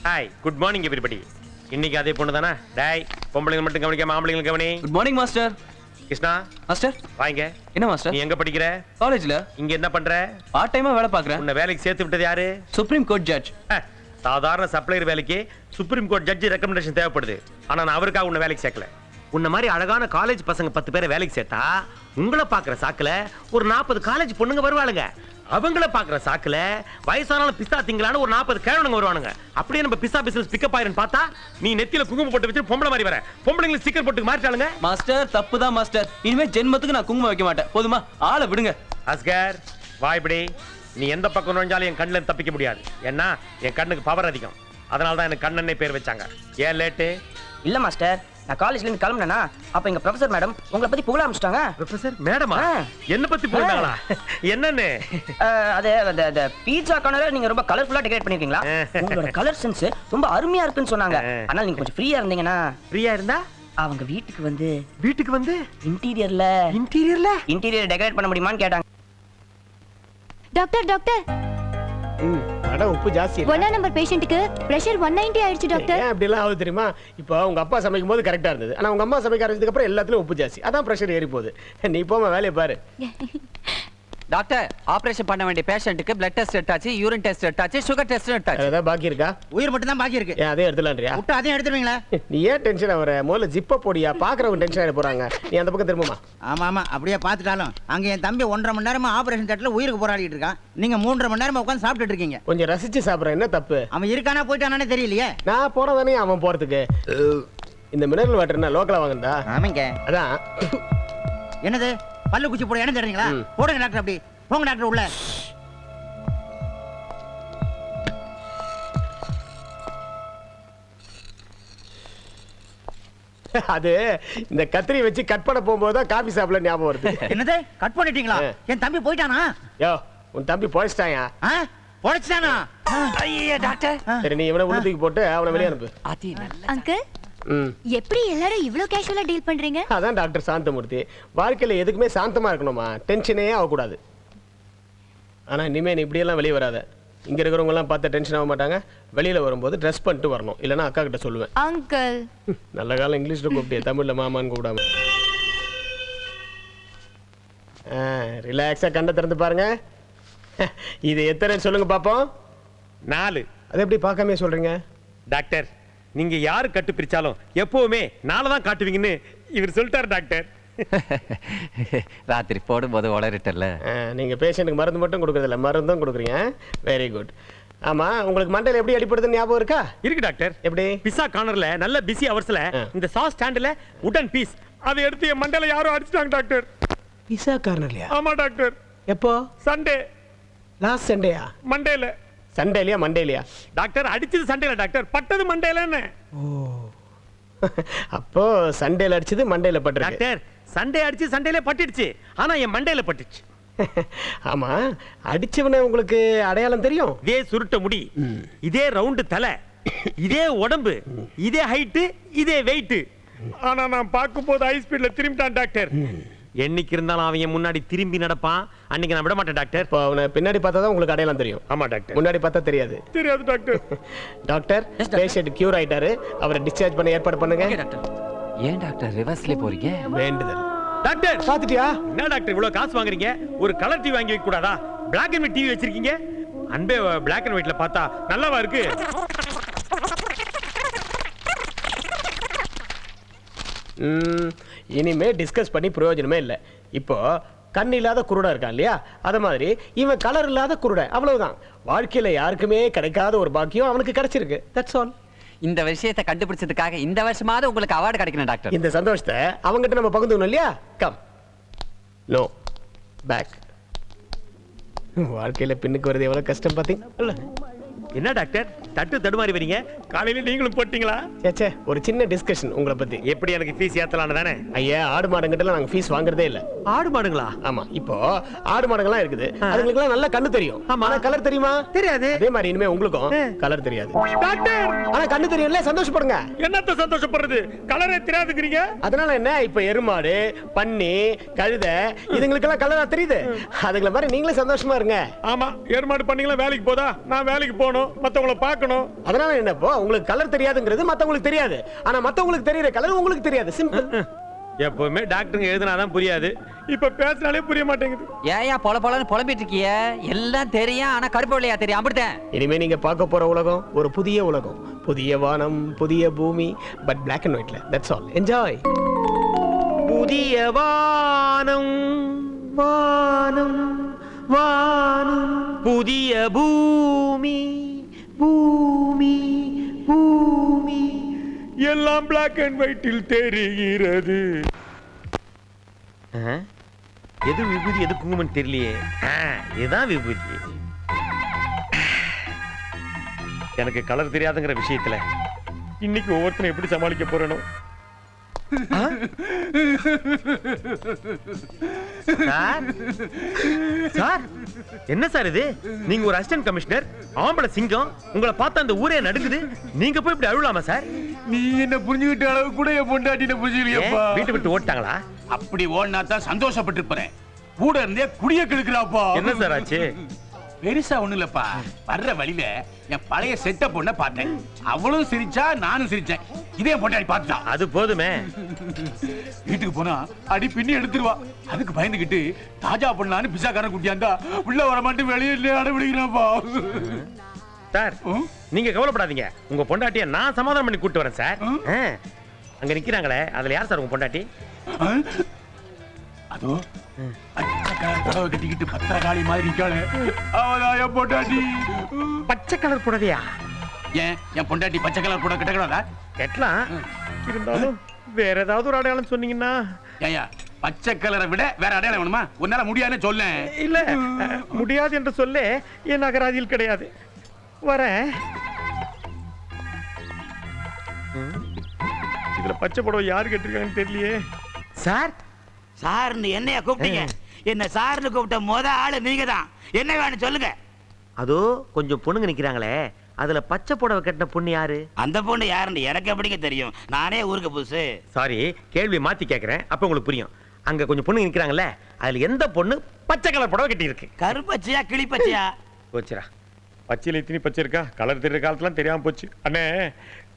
Hi, good morning everybody. இன்னைக்கு அதே பொண்ணு தானே? டேய், பொம்பளைங்க மட்டும் கவனிக்காம ஆம்பளைங்க கவனி. Good morning master. Krishna master வாங்க. என்ன மாஸ்டர்? நீ எங்க படிக்கிற? காலேஜ்ல. இங்க என்ன பண்ற? பார்ட் டைமா வேலை பார்க்கறேன். உன்னை வேலைக்கு சேர்த்து விட்டது யாரு? Supreme court judge. சாதாரண சப்ளையர் வேலைக்கு சுப்ரீம் கோர்ட் ஜட்ஜ் ரெக்கமெண்டேஷன் தேவைப்படுது. ஆனா நான் அவருக்காக உன்னை வேலைக்கு சேர்க்கல. உன்ன மாதிரி அழகான காலேஜ் பசங்க 10 பேரை வேலைக்கு சேர்த்தா உங்களை பாக்குற சாக்குல ஒரு 40 காலேஜ் பொண்ணுங்க வருவாளுங்க. அவங்கள பாக்குற சாக்குல வயசானாலும் பிஸ்தா திங்களான ஒரு 40 கேழனுங்க வருவானுங்க. அப்படியே நம்ம பிஸ்தா பிசினஸ் பிக்கப் ஆயிரன்னு பார்த்தா நீ நெத்தியில குங்குமம் போட்டு வச்சு பொம்பளை மாதிரி வர. பொம்பளைங்களை ஸ்டிக்கர் போட்டு மாறிட்டாளுங்க. மாஸ்டர் தப்புதான் மாஸ்டர். இனிமே ஜென்மத்துக்கு நான் குங்குமம் வைக்க மாட்டேன். போதுமா? ஆளை விடுங்க. அஸ்கர் வா இப்படி. நீ எந்த பக்கம் நுழைஞ்சாலும் என் கண்ணுல தப்பிக்க முடியாது. ஏன்னா என் கண்ணுக்கு பவர் அதிகம். அதனால தான் எனக்கு கண்ணனே பேர் வச்சாங்க. ஏன் லேட்டு? இல்ல மாஸ்டர், நான் காலேஜ்ல இருந்து கிளம்பினேனா அப்ப எங்க ப்ரொஃபசர் மேடம் உங்களை பத்தி புகழ ஆரம்பிச்சிட்டாங்க. ப்ரொஃபசர் மேடமா? என்ன பத்தி புகழாங்களா? என்னன்னு? அது பீட்சா கார்னரை நீங்க ரொம்ப கலர்ஃபுல்லா டெக்கரேட் பண்ணிருக்கீங்களா? உங்களோட கலர் சென்ஸ் ரொம்ப அருமையா இருக்குன்னு சொன்னாங்க. ஆனா நீங்க கொஞ்சம் ஃப்ரீயா இருந்தீங்கன்னா. ஃப்ரீயா இருந்தா அவங்க வீட்டுக்கு வந்து இன்டீரியர் டெக்கரேட் பண்ண முடியுமான்னு கேட்டாங்க. டாக்டர் டாக்டர் அட உப்பு ஜாஸ்தி இல்ல. 1 நம்பர் பேஷண்ட்க்கு பிரஷர் 190 ஆயிடுச்சு டாக்டர். ஏன் அப்படி எல்லாம் ஆகுது தெரியுமா? இப்போ உங்க அப்பா சமைக்கும் போது கரெக்டா இருந்தது. ஆனா உங்க அம்மா சமைக்க ஆரம்பிச்சதுக்கு அப்புறம் எல்லாத்துலயும் உப்பு ஜாஸ்தி. அதான் பிரஷர் ஏறி போகுது. நீ போமா வேலைய பாரு. டாக்டர், ஆபரேஷன் பண்ண வேண்டிய பேஷண்ட்டுக்கு பிளட் டெஸ்ட் எடுத்தாச்சு, யூரின் டெஸ்ட் எடுத்தாச்சு, சுகர் டெஸ்ட் எடுத்தாச்சு. ஏதாவது பாக்கி இருக்கா? உயிர் மட்டும் தான் பாக்கி இருக்கு. ஏன் அதே எடுத்துலாம்ன்றியா? விட்டு அதையும் எடுத்துருவீங்களா? நீ ஏன் டென்ஷன் ஆவற? முதல்ல ஜிப்ப போடியா. பாக்குறவங்க டென்ஷன் ஆயிட போறாங்க. நீ அந்த பக்கம் திரும்புமா. ஆமா அப்படியே பாத்துட்டாலும் அங்க என் தம்பி 1.5 மணி நேரமா ஆபரேஷன் தியேட்டர்ல உயிருக்கு போராடிட்டு இருக்கான். நீங்க 3.5 மணி நேரமா உட்கார்ந்து சாப்பிட்டுட்டு இருக்கீங்க. கொஞ்சம் ரசிச்சு சாப்பிடுற. என்ன தப்பு? அவன் இருக்கானா போயிட்டானே தெரியலையே. நான் போறதானே அவன் போறதுக்கு. இந்த மினரல் வாட்டர் என்ன லோக்கலா வாங்குறதா? ஆமாங்க. அதான். என்னது பல்லு குச்சி போட என்ன தெரியுங்களா? போடுங்க டாக்டர். அப்படி போங்க டாக்டர் உள்ள. அது இந்த கத்திரி வச்சு கட் பண்ண போகும்போது தான் காபி சாப்பிட ஞாபகம் வருது. என்னது கட் பண்ணிட்டீங்களா? என் தம்பி போயிட்டானா? யோ உன் தம்பி போயிட்டாயா? போயிடுச்சானா? ஐயே டாக்டர். சரி நீ இவனை உள்ளத்துக்கு போட்டு அவனை வெளியே அனுப்பு. அதி நல்ல. அங்கிள் எப்படி எல்லாரும் இவ்ளோ கேஷுவலா டீல் பண்றீங்க? அதான் டாக்டர் சாந்தமூர்த்தி. வாழ்க்கையில எதுக்குமே சாந்தமா இருக்கணுமா? டென்ஷனே ஆகக்கூடாது. ஆனா இனிமே நீ இப்படியெல்லாம் வெளியே வராத. இங்க இருக்கிறவங்க எல்லாம் பார்த்து டென்ஷன் ஆக மாட்டாங்க. வெளியில வரும்போது ட்ரெஸ் பண்ணிட்டு வரணும். இல்லைன்னா அக்கா கிட்ட சொல்லுவேன். அங்கிள் நல்ல காலம் இங்கிலீஷ்ல கூப்பிட்டே, தமிழ்ல மாமான்னு கூப்பிடாம. ரிலாக்ஸா கண்ணை திறந்து பாருங்க. இது எத்தனை சொல்லுங்க பாப்போம். 4. அது எப்படி பார்க்காம சொல்றீங்க? டாக்டர் நீங்க யாரு கட்டு பிரிச்சாலும் எப்பவுமே 4 தான் காட்டுவீங்கன்னு இவர் சொல்லிட்டாரு டாக்டர். ராத்திரி போடும்போது உளறிட்டல. நீங்க பேஷண்ட்டுக்கு மருந்து மட்டும் கொடுக்கறதில்ல, மருந்தும் கொடுக்குறீங்க. Very good. ஆமா உங்களுக்கு மண்டையில எப்படி அடிப்படுதுன்னு ஞாபகம் இருக்கா? இருக்கு டாக்டர். எப்படி? பிஸா கார்னர்ல நல்ல பிஸி அவர்ஸ்ல இந்த சாஸ் ஸ்டாண்ட்ல உடன் பீஸ் அதை எடுத்து என் மண்டையில யாரோ அடிச்சிட்டாங்க டாக்டர். பிஸா கார்னர்லயா? ஆமா டாக்டர். எப்போ? சண்டே. லாஸ்ட் சண்டேயா? மண்டேல. சண்டேலியா மண்டேலியா? டாக்டர் அடிச்சது சண்டேல டாக்டர், பட்டது மண்டேலன்னு. ஓ அப்போ சண்டேல அடிச்சது மண்டேல பட்டுருக்கு. டாக்டர் சண்டே அடிச்சு சண்டேல பட்டுடுச்சு, ஆனா என் மண்டேல பட்டுச்சு. ஆமா அடிச்சவனே உங்களுக்கு அடையாளம் தெரியும்? இதே சுருட்ட முடி, இதே ரவுண்டு தலை, இதே உடம்பு, இதே ஹைட், இதே வெயிட். ஆனா நான் பார்க்கும்போது ஹை ஸ்பீட்ல திரும்பிட்டான் டாக்டர். என்னைக்கு இருந்தாலும் அவன் என் முன்னாடி திரும்பி நடப்பான். அன்னைக்கு நான் விட மாட்டேன் டாக்டர். இப்போ அவனை பின்னாடி பார்த்தா தான் உங்களுக்கு அடையாளம் தெரியும். ஆமா டாக்டர். முன்னாடி பார்த்தா தெரியாது. தெரியாது டாக்டர். டாக்டர் பேஷண்ட் கியூர் ஆயிட்டாரு. அவரை டிஸ்சார்ஜ் பண்ண ஏற்பாடு பண்ணுங்க. ஏன் டாக்டர் ரிவர்ஸ்ல போறீங்க? வேண்டுதல். டாக்டர் பாத்துட்டியா? என்ன டாக்டர் இவ்வளவு காசு வாங்குறீங்க? ஒரு கலர் டிவி வாங்கி வைக்க கூடாதா? பிளாக் அண்ட் ஒயிட் டிவி வச்சிருக்கீங்க. அன்பே பிளாக் அண்ட் ஒயிட்ல பார்த்தா நல்லாவா இருக்கு? இனிமே டிஸ்கஸ் பண்ணி பிரயோஜனமே இல்லை. இப்போ கண் இல்லாத குருடா இருக்கான் இல்லையா, அத மாதிரி இவன் கலர் இல்லாத குருட. அவ்வளவுதான். வாழ்க்கையில யாருக்குமே கிடைக்காத ஒரு பாக்கியம் அவனுக்கு கிடைச்சிருக்கு. That's all. இந்த விஷயத்தை கண்டுபிடிச்சதுக்காக இந்த வருஷமாவது உங்களுக்கு அவார்டு கிடைக்கணும் டாக்டர். இந்த சந்தோஷத்தை அவங்ககிட்ட நம்ம பகிர்ந்துக்கணும் இல்லையா? Come no back. வாழ்க்கையில பின்னுக்கு வருது எவ்வளவு கஷ்டம் பாத்தீங்க. என்ன டாக்டர் தட்டு தடுமாறி வரீங்க? காலையில நீங்களும் போட்டீங்களா? சேச்சே ஒரு சின்ன டிஸ்கஷன் உங்களை பத்தி. எப்படி எனக்கு ஃபீஸ் ஏத்தலாம்னு தானே? ஐயா ஆடு மாடுங்கிட்ட நாங்க ஃபீஸ் வாங்குறதே இல்ல. ஆடு மாடுங்களா? ஆமா. இப்போ ஆடு மாடுங்கலாம் இருக்குது. அதுங்களுக்குலாம் நல்ல கண்ணு தெரியும். ஆனா கலர் தெரியுமா? தெரியாது. அதே மாதிரி இனிமே உங்களுக்கும் கலர் தெரியாது டாக்டர். ஆனா கண்ணு தெரியும்ல, சந்தோஷப்படுங்க. என்னத்த சந்தோஷப்படுறது? கலரே தெரியாதுங்கறீங்க. அதனால என்ன? இப்ப எருமாடு, பன்னி, கழுதை இதுங்களுக்கெல்லாம் கலரா தெரியுது. அதுங்கள மாதிரி நீங்களே சந்தோஷமா இருங்க. ஆமா எருமாடு பன்னிங்களா வேலைக்கு போதா? நான் வேலைக்கு போகணும். பேசணும், மத்தவங்கள பார்க்கணும். அதனால என்னப்போ உங்களுக்கு கலர் தெரியாதுங்கிறது மத்தவங்களுக்கு தெரியாது, ஆனா மத்தவங்களுக்கு தெரியுற கலர் உங்களுக்கு தெரியாது. சிம்பிள். எப்பவுமே டாக்டருங்க எழுதுனாதான் புரியாது, இப்ப பேசினாலே புரிய மாட்டேங்குது. ஏயா பொல பொலன்னு புலம்பிட்டு இருக்கிய? எல்லாம் தெரியும், ஆனா கருப்பு வெள்ளையா தெரியும், அப்படித்தான். இனிமே நீங்க பார்க்க போற உலகம் ஒரு புதிய உலகம், புதிய வானம், புதிய பூமி, but Black and Whiteல. That's all. Enjoy. புதிய வானம் வானம் வானம், புதிய பூமி பூமி பூமி, எல்லாம் பிளாக் அண்ட் ஒயிட்டில் தெரிகிறது. எது விபூதி எது குங்குமம் தெரியலையே. இதுதான் விபூதி. எனக்கு கலர் தெரியாதுங்கிற விஷயத்துல இன்னைக்கு ஒவ்வொருத்தனை எப்படி சமாளிக்க போறேனோ. சார், என்ன சார் இது? நீங்க ஒரு அசிஸ்டன்ட் கமிஷனர், ஆம்பளை சிங்கம், உங்களை பார்த்தா அந்த ஊரே நடுங்குது. நீங்க போய் இப்படி அழுவலாமா சார்? நீ என்ன புரிஞ்சுக்கிட்ட அளவு கூட என் பொண்டாட்டின புரிஞ்சுக்கலையப்பா. வீட்டை விட்டு ஓட்டாங்களா? அப்படி ஓடினா தான் சந்தோஷப்பட்டிருப்பேன். கூட இருந்தே குடிய கெடுக்கிறாப்பா. என்ன சார் ஆச்சு? பெருசா ஒண்ணு இல்லப்பா. வர்ற வழியில என் பழைய செட்ட பொண்ண பார்த்தேன். அவளும் சிரிச்சா, நானும் சிரிச்சேன். இதே பொண்டாட்டி பார்த்துட்டா. அது போதுமே. வீட்டுக்கு போனா அடி பின்னி எடுத்துருவா. அதுக்கு பயந்துகிட்டு தாஜா பண்ணலான்னு பிசாக்காரன் குட்டியாந்தா உள்ள வர மாட்டேன், வெளியே அடம்பிடிக்கிறாப்பா. சார், நீங்க கவலைப்படாதீங்க, உங்க பொண்டாட்டிய நான் சமாதானம் பண்ணி கூட்டு வரேன் சார். அங்க நிக்கிறாங்களே, அதுல யார் சார் உங்க பொண்டாட்டி? அதோ புடவை கட்டிக்கிட்டு பத்திரகாளி மாதிரி இருக்காளே, அவதான் என் பொண்டாட்டி. பச்சை கலர் புடவையா? ஏன் என் பொண்டாட்டி பச்சை கலர் புடவை கட்டக்கூடாதா? கட்டலாம், இருந்தாலும் வேற ஏதாவது ஒரு அடையாளம் சொன்னீங்கன்னா. ஏயா, பச்சை கலரை விட வேற அடையாளம் வேணுமா? உன்னால முடியாதுன்னு சொல்ல. இல்ல, முடியாது என்று சொல்ல என் நகராதியில் கிடையாது. வரேன். இதுல பச்சை புடவை யாரு கேட்டிருக்காங்கன்னு தெரியலையே. சார், சார்னு என்னைய கூப்பிட்டீங்க? என்ன சார்னு கூப்பிட்ட முத ஆளு நீங்க தான். என்ன வேணும் சொல்லுங்க. அதோ கொஞ்சம் பொண்ணுங்க நிக்கிறாங்களே, அதுல பச்சை புடவை கட்டின பொண்ணு யாரு? அந்த பொண்ணு யாருன்னு எனக்கு எப்படிங்க தெரியும்? நானே ஊருக்கு புதுசு. சாரி, கேள்வி மாத்தி கேக்குறேன், அப்ப உங்களுக்கு புரியும். அங்க கொஞ்சம் பொண்ணுங்க நிக்கிறாங்கல்ல, அதுல எந்த பொண்ணு பச்சை கலர் புடவை கட்டி இருக்கு? கருப்பச்சையா கிளிப்பச்சையா? போச்சுரா, பச்சையில இத்தனி பச்சை இருக்கா? கலர் தெரியுற காலத்துலாம் தெரியாம போச்சு. அண்ணே,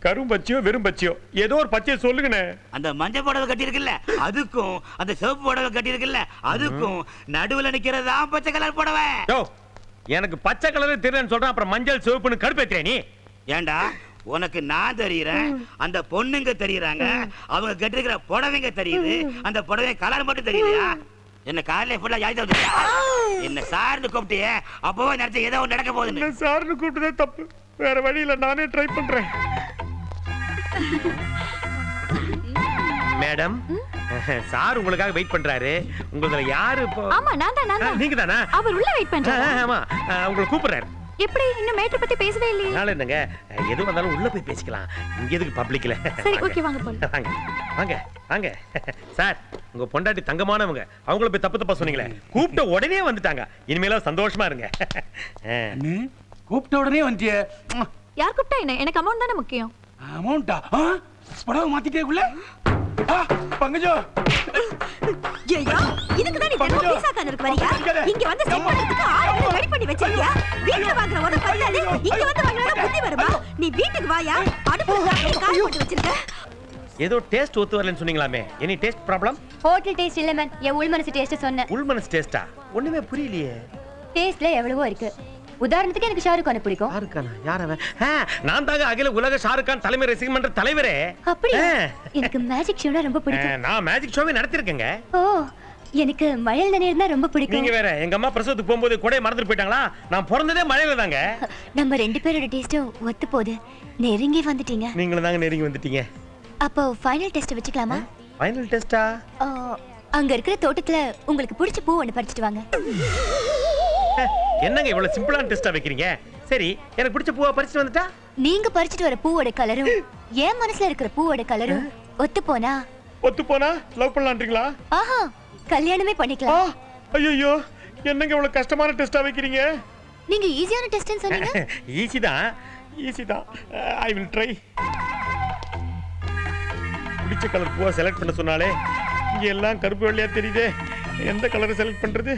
கரும் பச்சையோ வெறும் பச்சையோ ஏதோ ஒரு பச்சையை சொல்லுங்கண்ணே. அந்த மஞ்சள் புடவை கட்டி இருக்குல்ல அதுக்கும், அந்த சிவப்பு புடவை கட்டி இருக்குல்ல அதுக்கும் நடுவுல நிக்கிறதா பச்சை கலர் புடவை. எனக்கு பச்சை கலர் தெரியலன்னு சொல்றேன், அப்புறம் மஞ்சள் சிவப்புன்னு கடுப்பேத்துறே நீ. ஏண்டா, உனக்கு நான் தெரியுறேன், அந்த பொண்ணுங்க தெரியுறாங்க, அவங்க கட்டிருக்கிற புடவைங்க தெரியுது, அந்த புடவை கலர் மட்டும் தெரியலையா? என்ன காலையில ஃபுல்லா யாய்தா வந்துட்டியா? என்ன சார்னு கூப்பிட்டியே, அப்பவே நினைச்ச ஏதோ ஒன்று நடக்க போகுதுன்னு. சார்னு கூப்பிட்டதே தப்பு, வேற வழியில நானே ட்ரை பண்றேன். மேடம், சார் உங்களுக்காக வெயிட் பண்றாரு. உங்களதுல யாரு இப்போ? ஆமா, நான் தான். நீங்க தானா? அவர் உள்ள வெயிட் பண்றாரு. ஆமா, உங்களை கூப்பிடுறாரு. எப்படி இன்னும் மேட்டர் பத்தி பேசவே இல்லையே? நாளை என்னங்க, எது வந்தாலும் உள்ள போய் பேசிக்கலாம், இங்க எதுக்கு பப்ளிக்ல? சரி, ஓகே, வாங்க போலாம். வாங்க வாங்க வாங்க. சார், உங்க பொண்டாட்டி தங்கமானவங்க, அவங்கள போய் தப்பு தப்பா சொன்னீங்களே, கூப்பிட்ட உடனே வந்துட்டாங்க. இனிமேல சந்தோஷமா இருங்க. கூப்பிட்ட உடனே வந்துட்டியே. யார் கூப்பிட்டா என்ன? எனக்கு அமௌண்ட் தானே முக்கியம். அமௌண்டா? புடவை மாத்திட்டேக்குள்ள பங்கஜோ. ஏய்யா, இதுக்கு தான் நீ தெருவ பீஸா கார்னருக்கு வரியா? இங்க வந்து செட் பண்றதுக்கு ஆளு ரெடி பண்ணி வச்சிருக்கியா? வீட்ல வாங்குற ஒரு பத்தாது, இங்க வந்து வாங்குறத புத்தி வருமா? நீ வீட்டுக்கு வாயா, அடுப்புல காய் போட்டு வச்சிருக்க. ஏதோ டேஸ்ட் ஒத்து வரலன்னு சொன்னீங்களாமே, any taste problem? Hotel taste இல்ல மேன், என் உள் மனசு டேஸ்ட் சொன்னேன். உள் மனசு டேஸ்டா? ஒண்ணுமே புரியலையே. டேஸ்ட்ல எவ்வளவோ இருக்கு. உதாரணத்துக்கு எனக்கு ஷாருக் கான பிடிக்கும். ஷாருக் கானா? யார் அவன்? நான் தாங்க அகில உலக ஷாருக் கான் தலைமை ரசிகர் மன்ற தலைவரே. அப்படியே எனக்கு மேஜிக் ஷோனா ரொம்ப பிடிக்கும். நான் மேஜிக் ஷோவே நடத்திருக்கேங்க. ஓ, எனக்கு மழையில நனையிறதுனா ரொம்ப பிடிக்கும். நீங்க வேற, எங்க அம்மா பிரசவத்துக்கு போகும்போது கொடையை மறந்துட்டு போயிட்டாங்களா? நான் பிறந்ததே மழையில தாங்க. நம்ம ரெண்டு பேரோட டேஸ்டும் ஒத்து போகுது. நெருங்கி வந்துட்டீங்க. நீங்களும் தாங்க நெருங்கி வந்துட்டீங்க. அப்போ ஃபைனல் டெஸ்ட் வச்சுக்கலாமா? ஃபைனல் டெஸ்டா? அங்க இருக்கிற தோட்டத்துல உங்களுக்கு பிடிச்ச பூ ஒன்னு பறிச்சிட்டு வாங்க. என்னங்க இவ்வளவு சிம்பிளான டெஸ்டா வைக்கிறீங்க? சரி, எனக்கு பிடிச்ச பூவா பறிச்சிட்டு வந்துட்டா? நீங்க பறிச்சிட்டு வர பூவோட கலரும் என் மனசுல இருக்கிற பூவோட கலரும் ஒத்து போனா லவ் பண்ணலாம்ன்றீங்களா? ஆஹா, கல்யாணமே பண்ணிக்கலாம். ஐயோ, என்னங்க இவ்வளவு கஷ்டமான டெஸ்டா வைக்கிறீங்க? நீங்க ஈஸியான டெஸ்ட்னு சொன்னீங்க. ஈஸி தான். I will try. பிடிச்ச கலர் பூவா செலக்ட் பண்ண சொன்னாலே, இங்க எல்லாம் கருப்பு வெள்ளையா தெரியுதே, எந்த கலரை செலக்ட் பண்றது?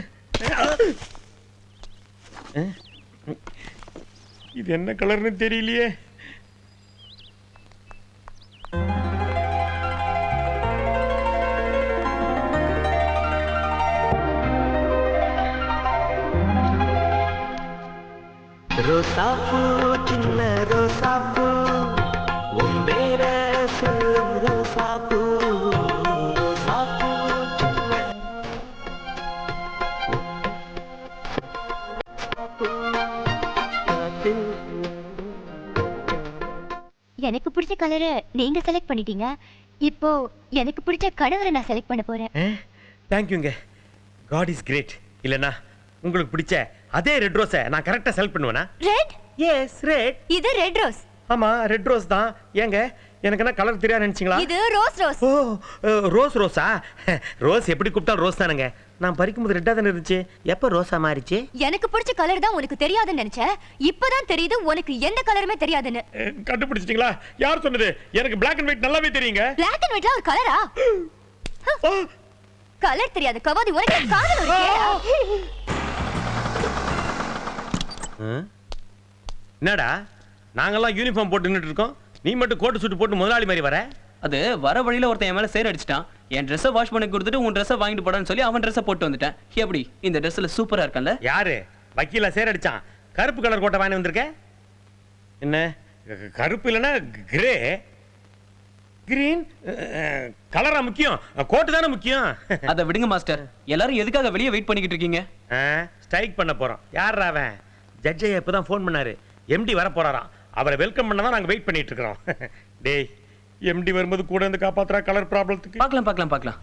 இது என்ன கலர்னு தெரியலையே. ரோசாப்பூ சின்ன ரோசாப்பூ உம்பேர சொல்லும் ரோசாப்பூ ரோசாப்பூ எனக்கு பிடிச்ச கலரை நீங்க செலக்ட் பண்ணிட்டீங்க. இப்போ எனக்கு பிடிச்ச கணவரை நான் செலக்ட் பண்ண போறேன். தேங்க்யூங்க. God is great. இல்லனா உங்களுக்கு பிடிச்ச அதே ரெட் ரோஸை நான் கரெக்டா செலக்ட் பண்ணுவேனா? ரெட்? Yes red. இது ரெட் ரோஸ். ஆமா ரெட் ரோஸ் தான். ஏங்க எனக்கு என்ன கலர் தெரியாது நினைச்சீங்களா? இது ரோஸ் ரோஸ். ஓ ரோஸ் ரோஸா? ரோஸ் எப்படி கூப்பிட்டாலும் ரோஸ் தானங்க. நான் பறிக்கும்போது ரெட்டா தானே இருந்துச்சு. எப்ப ரோஸா மாறிச்சு? எனக்கு பிடிச்ச கலர் தான் உனக்கு தெரியாதுன்னு நினைச்சேன். இப்பதான் தெரியுது உனக்கு எந்த கலருமே தெரியாதுன்னு. கண்டுபிடிச்சிட்டீங்களா? யார் சொன்னது? எனக்கு Black and white நல்லாவே தெரியுங்க. Black and whiteல ஒரு கலரா? கலர் தெரியாது கவாதி உனக்கு காதல் இருக்கே. என்னடா நாங்கெல்லாம் யூனிஃபார்ம் போட்டு நின்னுட்டு இருக்கோம், நீ மட்டும் கோட் சூட் போட்டு முதலாளி மாதிரி வர? அது வர வழியில ஒருத்தன் என் மேல சேர் அடிச்சிட்டான். என் ட்ரெஸ்ஸை வாஷ் பண்ணி கொடுத்துட்டு உன் ட்ரெஸ்ஸை வாங்கிட்டு போடான்னு சொல்லி அவன் ட்ரெஸ்ஸை போட்டு வந்துட்டேன். எப்படி இந்த ட்ரெஸ்ல சூப்பரா இருக்கல? யாரு வக்கீல சேர் அடிச்சான்? கருப்பு கலர் கோட்டை வாங்கி வந்திருக்க. என்ன கருப்பு இல்லைன்னா கிரே கிரீன் கலரா முக்கியம்? கோட்டு தானே முக்கியம். அதை விடுங்க மாஸ்டர். எல்லாரும் எதுக்காக வெளியே வெயிட் பண்ணிக்கிட்டு இருக்கீங்க? ஸ்ட்ரைக் பண்ண போறோம். யாரா அவன்? ஜட்ஜ் ஐயா இப்பதான் ஃபோன் பண்ணாரு. எம்டி வர போறாராம். அவரை வெல்கம் பண்ண தான் நாங்க வெயிட் பண்ணிட்டு இருக்கிறோம். டேய் எம்டி வரும்போது கூட இருந்து காப்பாத்துறா கலர் ப்ராப்ளத்துக்கு. பார்க்கலாம் பார்க்கலாம் பார்க்கலாம்.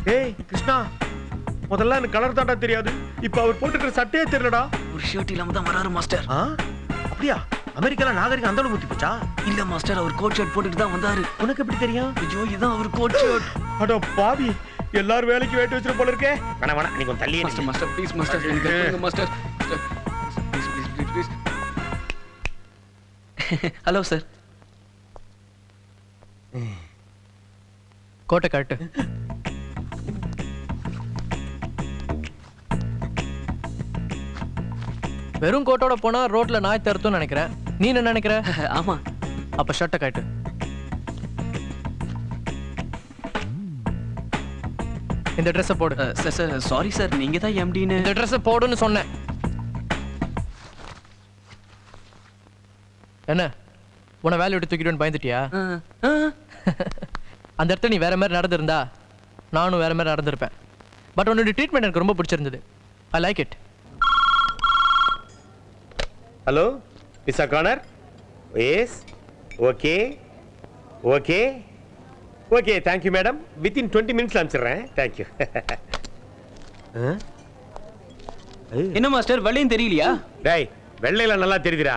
டேய் கிருஷ்ணா, முதல்ல எனக்கு கலர் தாண்டா தெரியாது. இப்ப அவர் போட்டுக்கிற சட்டையே தெரியலடா. ஒரு ஷர்ட் இல்லாம தான் வராரு மாஸ்டர். அப்படியா? அமெரிக்கால நாகரிகம் அந்த அளவு ஊத்தி போச்சா? இல்ல மாஸ்டர், அவர் கோட் ஷர்ட் போட்டுட்டு தான் வந்தாரு. உனக்கு எப்படி தெரியும்? ஐயோ இதான் அவர் கோட் ஷர்ட். அட பாவி, எல்லாரும் வேலைக்கு வேட்டு வச்சிரு போல இருக்கே. வேணா வேணா நீ கொஞ்சம் தள்ளியே மாஸ்டர் மாஸ்டர் ப்ளீஸ் மாஸ்டர் எனக்கு கொடுங்க master. Please please please please. Hello sir. கோட்டை காட்டு. வெறும் கோட்டோட போனா ரோட்ல நாய் தருத்துன்னு நினைக்கிறேன். நீ என்ன நினைக்கிற? ஆமா. அப்ப ஷர்ட்டை காட்டு. இந்த ட்ரெஸ்ஸை போடு. சார் சாரி சார், நீங்க தான் எம்டின்னு. இந்த ட்ரெஸ்ஸை போடுன்னு சொன்னேன். என்ன உன வேலை விட்டு தூக்கிட்டு பயந்துட்டியா? அந்த இடத்துல நீ வேற மாதிரி நடந்திருந்தா நானும் வேற மாதிரி நடந்திருப்பேன். பட் உன்னோட ட்ரீட்மெண்ட் எனக்கு ரொம்ப பிடிச்சிருந்தது. I like it. Hello miss corner. S okay okay okay thank you madam. Within 20 மினிட்ஸ்ல அனுப்பிச்சிடுறேன். தேங்க்யூ. என்ன மாஸ்டர் வெள்ளையும் தெரியலையா? டேய் வெள்ளையில நல்லா தெரியுதுடா,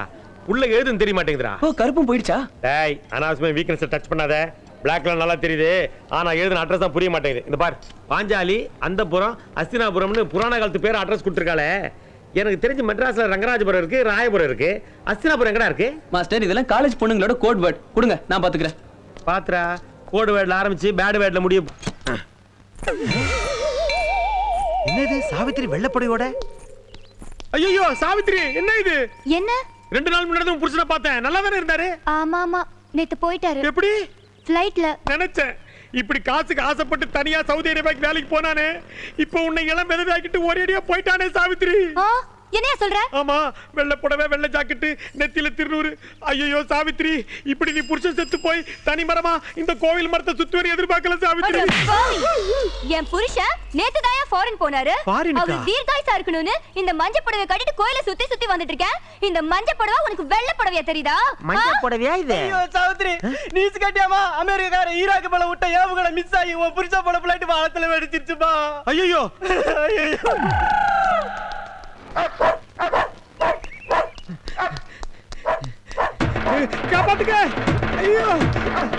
உள்ள எழுதுன்னு தெரிய மாட்டேங்குதுடா. ஓ கருப்பும் போயிடுச்சா? டேய் அனாவசியமா வீக்னஸ் டச் பண்ணாத. பிளாக்ல நல்லா தெரியுது, ஆனா எழுதுன அட்ரஸ் தான் புரிய மாட்டேங்குது. இந்த பார், பாஞ்சாலி, அந்தபுரம், அஸ்தினாபுரம்னு புராண காலத்து பேர் அட்ரஸ் கொடுத்துருக்காளே. எனக்கு தெரிஞ்சு மெட்ராஸ்ல ரங்கராஜபுரம் இருக்கு, ராயபுரம் இருக்கு, அஸ்தினாபுரம் எங்கடா இருக்கு? மாஸ்டர் இதெல்லாம் காலேஜ் பொண்ணுங்களோட கோட் வேர்ட். கொடுங்க நான் பாத்துக்கிறேன். பாத்ரா கோட் வேர்ட்ல ஆரம்பிச்சு பேட் வேர்ட்ல முடியும். என்னது சாவித்திரி வெள்ளப்படையோட? ஐயோ சாவித்திரி என்ன இது? என்ன? 2 நாள் முன்னாடி தான் புருஷனை பார்த்தேன். நல்லா தானே இருந்தாரு? ஆமா ஆமா, நேத்து போயிட்டாரு. எப்படி? ஃளைட்ல. நினைச்சேன் இப்படி காசுக்கு ஆசைப்பட்டு தனியா சவுதி அரேபியாக்கு வேலைக்கு போனானே, இப்போ உன்னை இளம் விதவாக்கிட்டு ஒரேடியா போயிட்டானே சாவித்திரி. என்னையா சொல்ற? ஆமா, வெள்ளை புடவை, வெள்ளை ஜாக்கெட்டு, நெத்தியில திருநூறு. ஐயோ சாவித்திரி, இப்படி நீ புருஷன் செத்து போய் தனி மரமா இந்த கோவில் மரத்தை சுத்தி வர எதிர்பார்க்கல சாவித்திரி. என் புருஷன் நேத்து தான் ஃபாரின் போனாரு. அவர் தீர்காயுசா இருக்கணும்னு இந்த மஞ்ச புடவை கட்டிட்டு கோயிலை சுத்தி சுத்தி வந்துட்டு இருக்கேன். இந்த மஞ்ச புடவை உனக்கு வெள்ளை புடவையா தெரியுதா? மஞ்ச புடவையா இது? ஐயோ சாவித்திரி, நீஸ் கட்டியாமா அமெரிக்கார ஈராக் மேல விட்ட ஏவுகணை மிஸ் ஆகி உன் புருஷ போன பிளைட் வானத்துல வெடிச்சிருச்சுமா. ஐயோ காப்பாத்துக்க. ஐயோ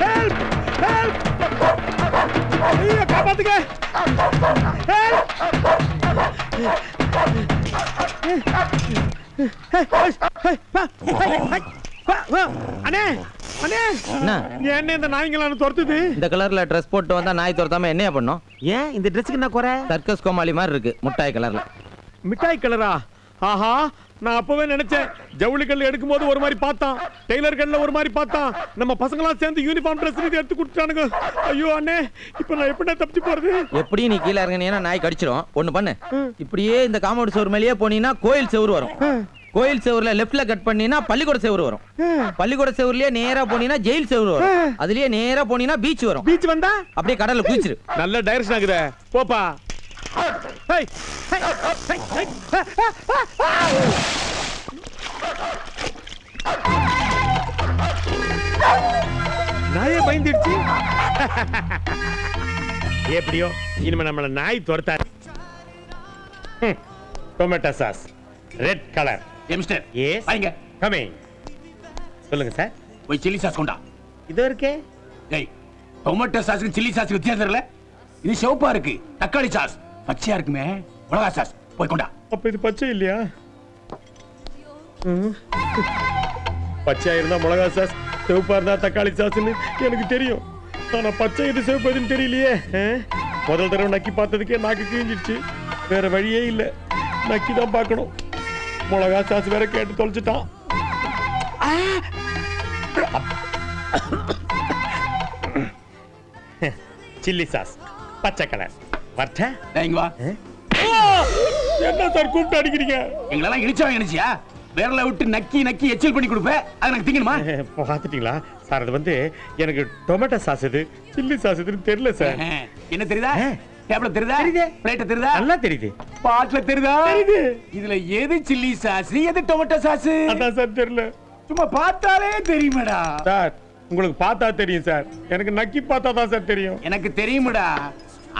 ஹெல்ப் ஹெல்ப். ஐயோ, காப்பாத்துங்க. அண்ணே அண்ணே என்ன என்ன இந்த நாய்ங்களான துரத்துது? இந்த கலர்ல ட்ரெஸ் போட்டு வந்தா நாய் துரத்தாம என்னையா பண்ணும்? ஏன் இந்த ட்ரெஸ்க்கு என்ன குறை? சர்க்கஸ் கோமாளி மாதிரி இருக்கு முட்டாய் கலர்ல. மிட்டாய் கலரா? ஆஹா, நான் அப்பவே நினைச்சேன் ஜவுளி கல் எடுக்கும் போது ஒரு மாதிரி பார்த்தான், டெய்லர் கல்ல ஒரு மாதிரி பார்த்தான், நம்ம பசங்களாம் சேர்ந்து யூனிஃபார்ம் ட்ரெஸ் எடுத்து கொடுத்துட்டானுங்க. ஐயோ அண்ணே, இப்போ நான் எப்படி தப்பிச்சு போறது? எப்படியும் நீ கீழே இறங்கினீங்கன்னா நாய் கடிச்சிடும். ஒண்ணு பண்ணு, இப்படியே இந்த காம்பவுண்ட் செவுரு மேலேயே போனீங்கன்னா கோயில் செவுரு வரும். கோயில் செவுருல லெஃப்ட்ல கட் பண்ணீங்கன்னா பள்ளிக்கூட செவுரு வரும். பள்ளிக்கூட செவுருலயே நேரா போனீங்கன்னா ஜெயில் செவுரு வரும். அதுலயே நேரா போனீங்கன்னா பீச் வரும். பீச் வந்தா அப்படியே கடல்ல குதிச்சிரு. நல்ல டைரக்ஷன் ஆகுதே, போப்பா. நாயே பயந்துடுச்சு. எப்படியோ இனிமே நம்மள நாய் துரத்தாரு. Tomato sauce red colour. Mister S வாங்க. கமிங். சொல்லுங்க சார். போய் சில்லி சாஸ் கொண்டா. இது இருக்கே. டேய், டொமேட்டோ சாஸ்க்கு சில்லி சாஸ்க்கு வித்தியாசம் தெரியல. இது சிவப்பா இருக்கு, தக்காளி சாஸ் பச்சையா இருக்குமே மிளகா சாஸ். போய் கொண்டா. அப்ப இது பச்சை இல்லையா? பச்சையா இருந்தா மிளகா சாஸ், சிவப்பா இருந்தா தக்காளி சாஸ்ன்னு எனக்கு தெரியும். ஆனா பச்சை இது சிவப்பு எதுன்னு தெரியலையே. முதல் தடவை நக்கி பார்த்ததுக்கே நாக்கு கிழிஞ்சிடுச்சு. வேற வழியே இல்ல, நக்கி தான் பார்க்கணும். மிளகா சாஸ் வேற கேட்டு தொலைச்சிட்டான். சில்லி சாஸ் பச்சை கலர். வரட்ட இங்க வா. என்ன சார் கூப்பிட்டு அடிக்கிறீங்க? எங்களெல்லாம் இழிச்சா நினைச்சியா? வேறல விட்டு நக்கி நக்கி எச்சில் பண்ணி கொடுப்பேன். அது எனக்கு திங்கணுமா? பார்த்துட்டீங்களா சார்? அது வந்து எனக்கு டொமேட்டோ சாஸ் இது சில்லி சாஸ் இதுன்னு தெரியல சார். என்ன தெரியுதா? டேபிள்ல தெரியுதா? பிளேட்ல தெரியுதா? நல்லா தெரியுது. பாட்ல தெரியுதா? தெரியுது. இதுல எது சில்லி சாஸ் எது டொமேட்டோ சாஸ்? அதான் சார் தெரியல. சும்மா பார்த்தாலே தெரியுமேடா. சார் உங்களுக்கு பார்த்தா தெரியும் சார், எனக்கு நக்கி பார்த்தா தான் சார் தெரியும். எனக்கு தெரியுமேடா.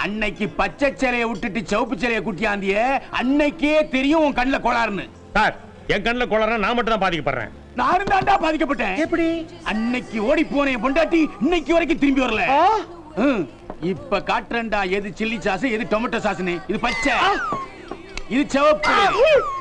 அன்னைக்கு பச்சை சேலையை விட்டுட்டு சிவப்பு சேலையை குட்டியாந்திய அன்னைக்கே தெரியும் உன் கண்ணுல கோளாறுன்னு. சார் என் கண்ணுல கோளாறுனா நான் மட்டும் தான் பாதிக்கப்படுறேன். நானும் தாண்டா பாதிக்கப்பட்டேன். எப்படி? அன்னைக்கு ஓடி போன என் பொண்டாட்டி இன்னைக்கு வரைக்கும் திரும்பி வரல. இப்ப காட்டுறேன்டா எது சில்லி சாஸ் எது டொமேட்டோ சாஸ்னு. இது பச்சை, இது சிவப்பு.